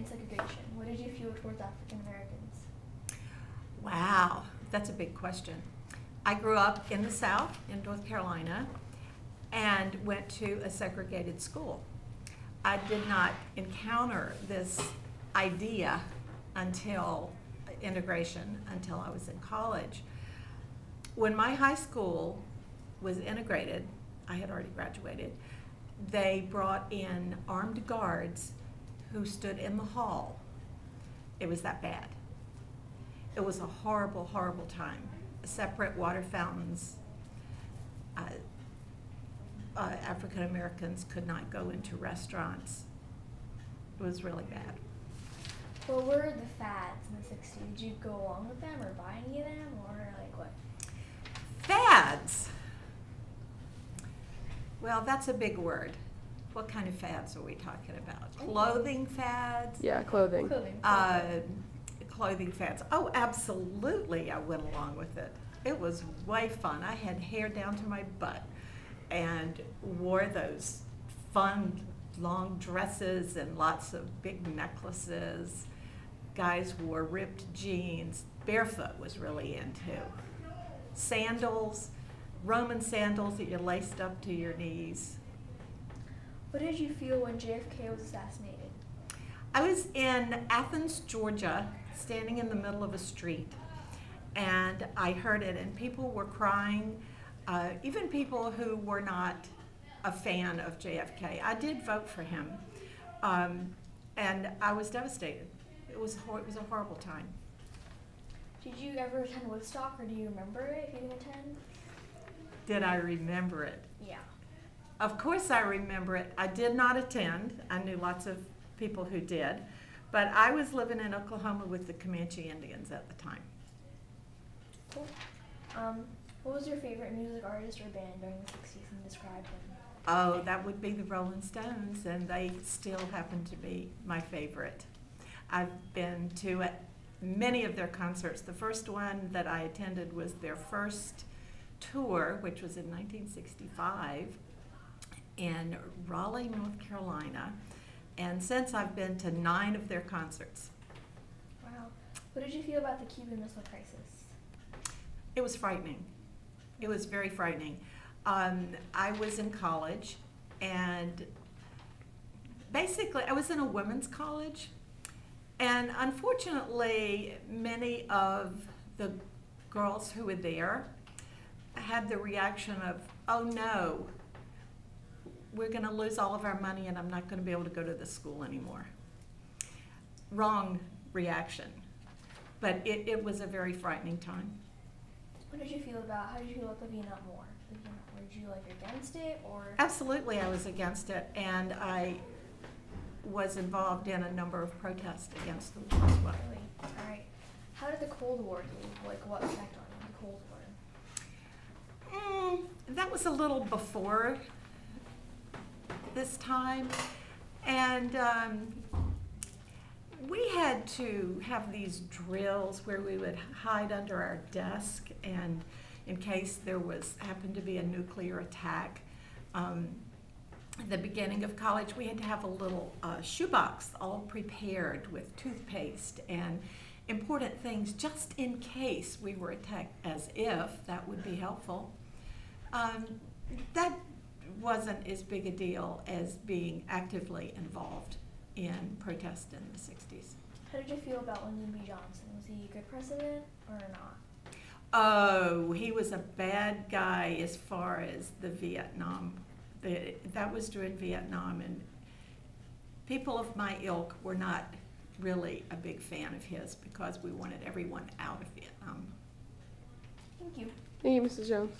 in segregation? What did you feel towards African Americans? Wow, that's a big question. I grew up in the South, in North Carolina, and went to a segregated school. I did not encounter this idea until integration, until I was in college. When my high school was integrated, I had already graduated, they brought in armed guards who stood in the hall. It was that bad. It was a horrible, horrible time. Separate water fountains. African Americans could not go into restaurants. It was really bad. What were the fads in the 60s? Did you go along with them or buy any of them, or like what? Fads. Well, that's a big word. What kind of fads are we talking about? Clothing fads? Yeah, clothing. Clothing fads. Oh, absolutely, I went along with it. It was way fun. I had hair down to my butt and wore those fun long dresses and lots of big necklaces. Guys wore ripped jeans. Barefoot was really in too. Sandals, Roman sandals that you laced up to your knees. What did you feel when JFK was assassinated? I was in Athens, Georgia, standing in the middle of a street, and I heard it, and people were crying, even people who were not a fan of JFK. I did vote for him, and I was devastated. It was a horrible time. Did you ever attend Woodstock, or do you remember it if you didn't attend? Did I remember it? Yeah. Of course I remember it. I did not attend. I knew lots of people who did, but I was living in Oklahoma with the Comanche Indians at the time. Cool. What was your favorite music artist or band during the 60s, and describe them? Oh, that would be the Rolling Stones, and they still happen to be my favorite. I've been to many of their concerts. The first one that I attended was their first tour, which was in 1965 in Raleigh, North Carolina. And since I've been to 9 of their concerts. Wow. What did you feel about the Cuban Missile Crisis? It was frightening. It was very frightening. I was in college, and basically I was in a women's college, and unfortunately many of the girls who were there had the reaction of, oh no, we're going to lose all of our money and I'm not going to be able to go to this school anymore. Wrong reaction. But it was a very frightening time. What did you feel about, how did you feel about the Vietnam War? Were you like against it, or? Absolutely, I was against it, and I was involved in a number of protests against the war as well. Really? All right. How did the Cold War do? Like, what effect on you, the Cold War? That was a little before this time, and we had to have these drills where we would hide under our desk, and in case there happened to be a nuclear attack. At the beginning of college, we had to have a little shoebox all prepared with toothpaste and important things just in case we were attacked, as if that would be helpful. That wasn't as big a deal as being actively involved in protest in the 60s. How did you feel about Lyndon B. Johnson? Was he a good president or not? Oh, he was a bad guy as far as the Vietnam. That was during Vietnam, and people of my ilk were not really a big fan of his because we wanted everyone out of Vietnam. Thank you. Thank you, Mrs. Jones.